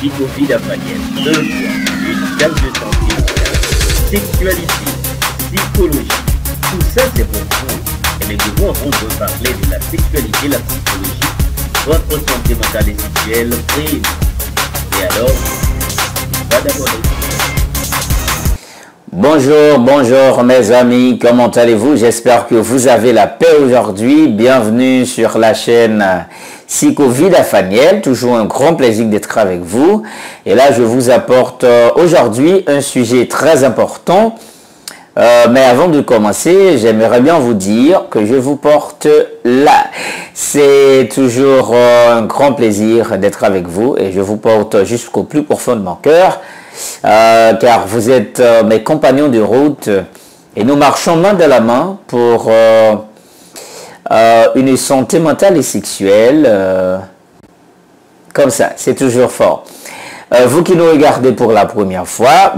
Psychovie Dafaniel, un point, une case de santé, sexualité, psychologie, tout ça c'est pour vous. Et nous devons entendre parler de la sexualité, la psychologie, votre santé mentale et sexuelle prime. Et alors, on va d'abord Bonjour, bonjour mes amis, comment allez-vous? J'espère que vous avez la paix aujourd'hui. Bienvenue sur la chaîne Psychovie Dafaniel. Toujours un grand plaisir d'être avec vous. Et là, je vous apporte aujourd'hui un sujet très important. Mais avant de commencer, j'aimerais bien vous dire que je vous porte là. C'est toujours un grand plaisir d'être avec vous et je vous porte jusqu'au plus profond de mon cœur. Car vous êtes mes compagnons de route et nous marchons main dans la main pour une santé mentale et sexuelle comme ça, c'est toujours fort. Vous qui nous regardez pour la première fois,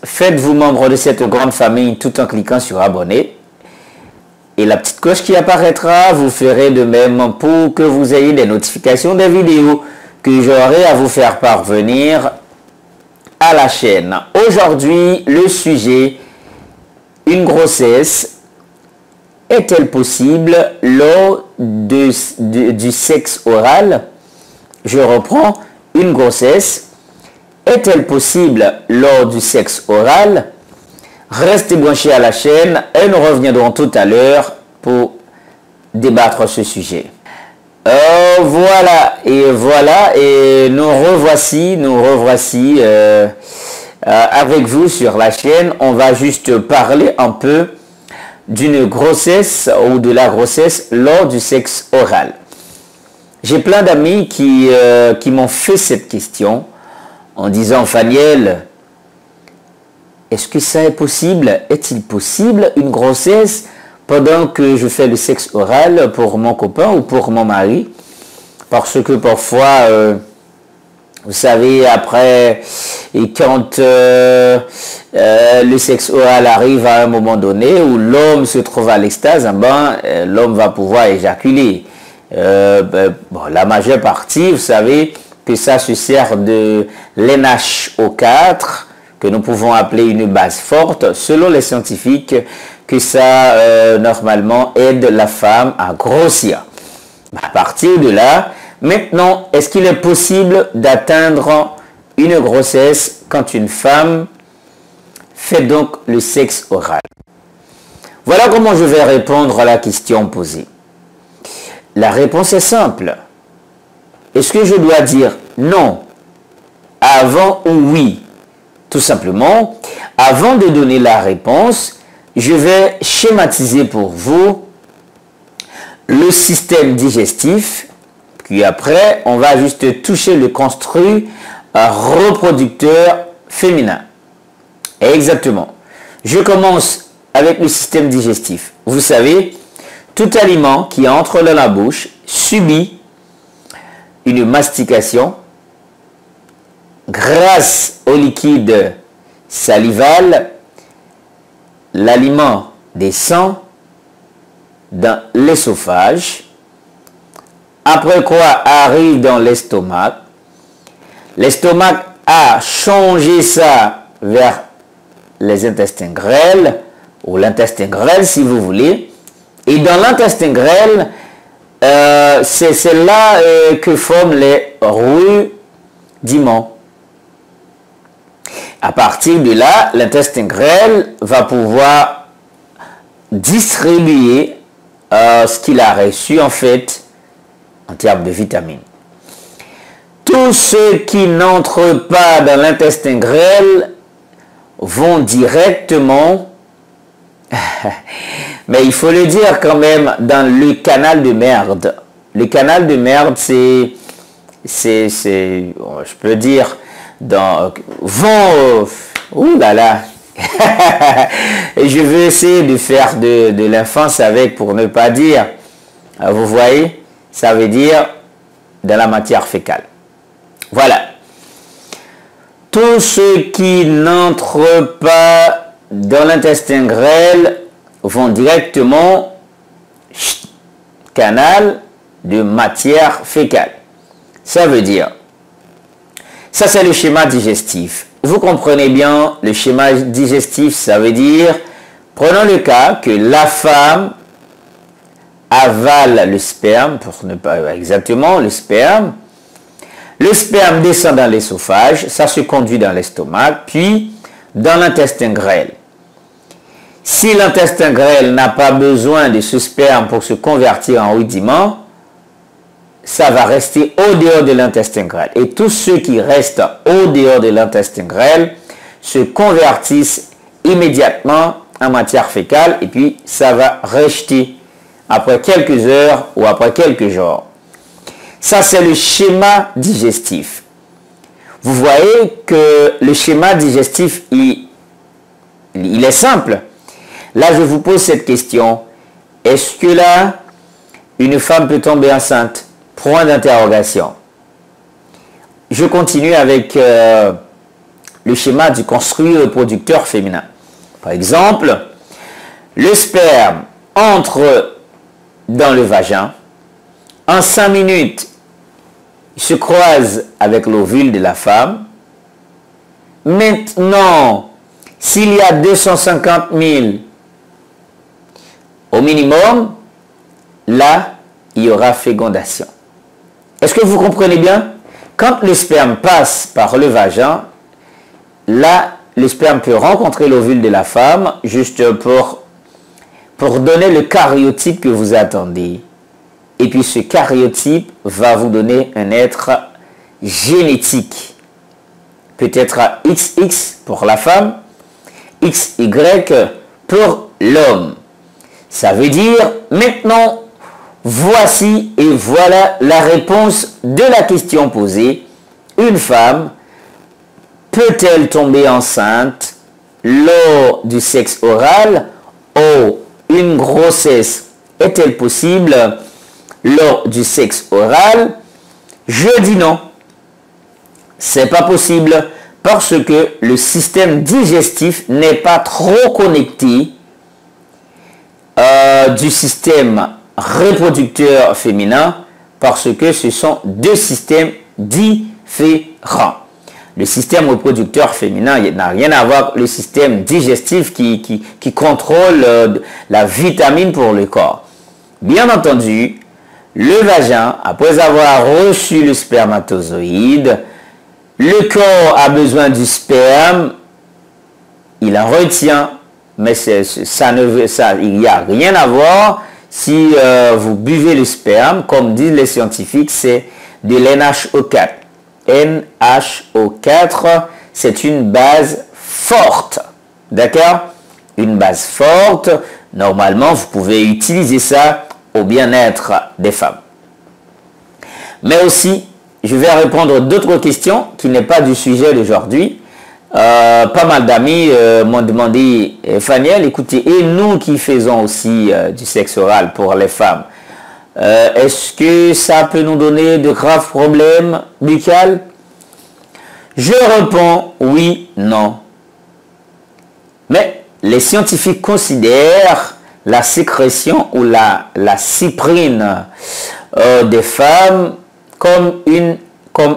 faites-vous membre de cette grande famille tout en cliquant sur abonner et la petite cloche qui apparaîtra, vous ferez de même pour que vous ayez des notifications des vidéos que j'aurai à vous faire parvenir à la chaîne. Aujourd'hui, le sujet, une grossesse est-elle possible lors du sexe oral? Je reprends, une grossesse est-elle possible lors du sexe oral? Restez branchés à la chaîne et nous reviendrons tout à l'heure pour débattre ce sujet. Voilà, et nous revoici avec vous sur la chaîne. On va juste parler un peu d'une grossesse ou de la grossesse lors du sexe oral. J'ai plein d'amis qui m'ont fait cette question en disant: Faniel, est-ce que ça est possible? Est-il possible une grossesse pendant que je fais le sexe oral pour mon copain ou pour mon mari? Parce que parfois, vous savez, après, et quand le sexe oral arrive à un moment donné où l'homme se trouve à l'extase, l'homme va pouvoir éjaculer. La majeure partie, vous savez, que ça se sert de l'NaO4, que nous pouvons appeler une base forte, selon les scientifiques, que ça, normalement, aide la femme à grossir. À partir de là, maintenant, est-ce qu'il est possible d'atteindre une grossesse quand une femme fait donc le sexe oral? Voilà comment je vais répondre à la question posée. La réponse est simple. Est-ce que je dois dire non avant ou oui? Tout simplement, avant de donner la réponse, je vais schématiser pour vous le système digestif, puis après, on va juste toucher le construit reproducteur féminin. Exactement. Je commence avec le système digestif. Vous savez, tout aliment qui entre dans la bouche subit une mastication grâce au liquide salival. L'aliment descend dans l'œsophage, après quoi arrive dans l'estomac. L'estomac a changé ça vers les intestins grêles, ou l'intestin grêle si vous voulez, et dans l'intestin grêle, c'est là que forment les rudiments. À partir de là, l'intestin grêle va pouvoir distribuer ce qu'il a reçu en fait en termes de vitamines. Tous ceux qui n'entrent pas dans l'intestin grêle vont directement, mais il faut le dire quand même, dans le canal de merde. Le canal de merde, c'est je peux dire, ouh là là, je vais essayer de faire de l'enfance avec, pour ne pas dire, vous voyez, ça veut dire dans la matière fécale. Voilà. Tous ceux qui n'entrent pas dans l'intestin grêle vont directement canal de matière fécale. Ça veut dire Ça, c'est le schéma digestif. Vous comprenez bien, le schéma digestif, ça veut dire, prenons le cas que la femme avale le sperme, pour ne pas exactement le sperme descend dans l'esophage, ça se conduit dans l'estomac, puis dans l'intestin grêle. Si l'intestin grêle n'a pas besoin de ce sperme pour se convertir en rudiment, ça va rester au dehors de l'intestin grêle. Et tous ceux qui restent au dehors de l'intestin grêle se convertissent immédiatement en matière fécale et puis ça va rejeter après quelques heures ou après quelques jours. Ça, c'est le schéma digestif. Vous voyez que le schéma digestif, il est simple. Là, je vous pose cette question. Est-ce que là, une femme peut tomber enceinte? Point d'interrogation. Je continue avec le schéma du construit reproducteur féminin. Par exemple, le sperme entre dans le vagin. En 5 minutes, il se croise avec l'ovule de la femme. Maintenant, s'il y a 250 000 au minimum, là, il y aura fécondation. Est-ce que vous comprenez bien? Quand le sperme passe par le vagin, là, le sperme peut rencontrer l'ovule de la femme juste pour donner le karyotype que vous attendez. Et puis ce karyotype va vous donner un être génétique. Peut-être XX pour la femme, XY pour l'homme. Ça veut dire, maintenant, voici et voilà la réponse de la question posée. Une femme peut-elle tomber enceinte lors du sexe oral? Oh, une grossesse est-elle possible lors du sexe oral? Je dis non. C'est pas possible parce que le système digestif n'est pas trop connecté du système reproducteur féminin parce que ce sont deux systèmes différents. Le système reproducteur féminin n'a rien à voir avec le système digestif qui contrôle la vitamine pour le corps. Bien entendu, le vagin, après avoir reçu le spermatozoïde, le corps a besoin du sperme, il en retient, mais il n'y a rien à voir si vous buvez le sperme, comme disent les scientifiques, c'est de l'NHO4. NHO4, c'est une base forte, d'accord? Une base forte, normalement, vous pouvez utiliser ça au bien-être des femmes. Mais aussi, je vais répondre d'autres questions qui n'est pas du sujet d'aujourd'hui. Pas mal d'amis m'ont demandé, Faniel, écoutez, et nous qui faisons aussi du sexe oral pour les femmes, est-ce que ça peut nous donner de graves problèmes buccaux? Je réponds oui, non. Mais les scientifiques considèrent la sécrétion ou la cyprine des femmes comme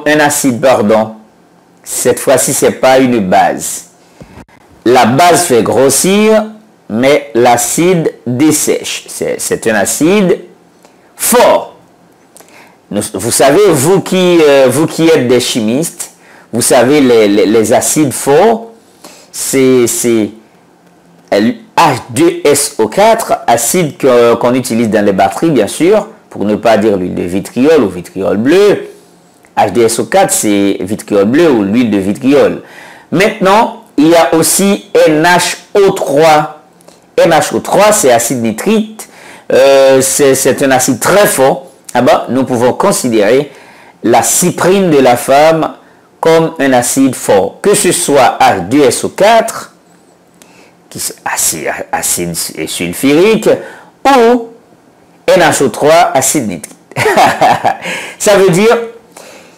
un acide, pardon. Cette fois-ci, ce n'est pas une base. La base fait grossir, mais l'acide dessèche. C'est un acide fort. Vous savez, vous qui êtes des chimistes, vous savez, les acides forts, c'est H2SO4, acide qu'on utilise dans les batteries, bien sûr, pour ne pas dire l'huile de vitriol ou vitriol bleu. H2SO4, c'est vitriol bleu ou l'huile de vitriol. Maintenant, il y a aussi NHO3. NHO3, c'est acide nitrique. C'est un acide très fort. Ah ben, nous pouvons considérer la cyprine de la femme comme un acide fort. Que ce soit H2SO4, qui est acide sulfurique, ou NHO3, acide nitrique. Ça veut dire,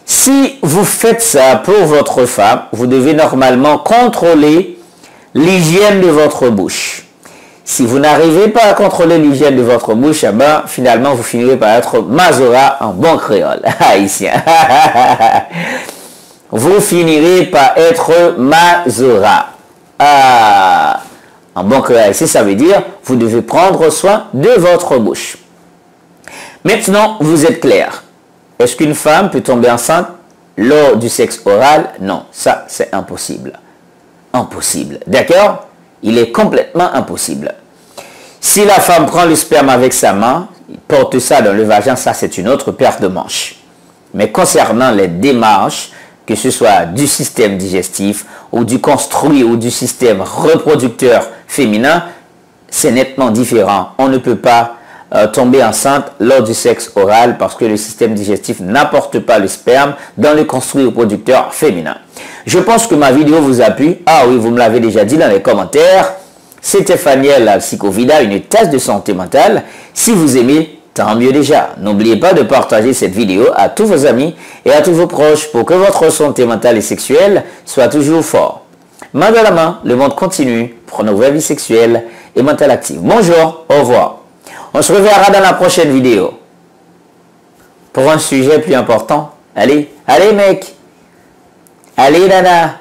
si vous faites ça pour votre femme, vous devez normalement contrôler l'hygiène de votre bouche. Si vous n'arrivez pas à contrôler l'hygiène de votre bouche, eh ben, finalement, vous finirez par être Mazora en bon créole, haïtien. vous finirez par être Mazora. Ah, en bon créole, ça veut dire vous devez prendre soin de votre bouche. Maintenant, vous êtes clair. Est-ce qu'une femme peut tomber enceinte lors du sexe oral? Non, ça c'est impossible. Impossible. D'accord? Il est complètement impossible. Si la femme prend le sperme avec sa main, porte ça dans le vagin, ça c'est une autre paire de manches. Mais concernant les démarches, que ce soit du système digestif ou du construit ou du système reproducteur féminin, c'est nettement différent. On ne peut pas tomber enceinte lors du sexe oral parce que le système digestif n'apporte pas le sperme dans le construit reproducteur féminin. Je pense que ma vidéo vous a plu. Ah oui, vous me l'avez déjà dit dans les commentaires. C'était Faniel, la Psychovida, une tasse de santé mentale. Si vous aimez, tant mieux déjà. N'oubliez pas de partager cette vidéo à tous vos amis et à tous vos proches pour que votre santé mentale et sexuelle soit toujours fort. Main dans la main, le monde continue pour nos vraies vies sexuelles et mentales actives. Bonjour, au revoir. On se reverra dans la prochaine vidéo pour un sujet plus important. Allez, allez mec. Allez nana.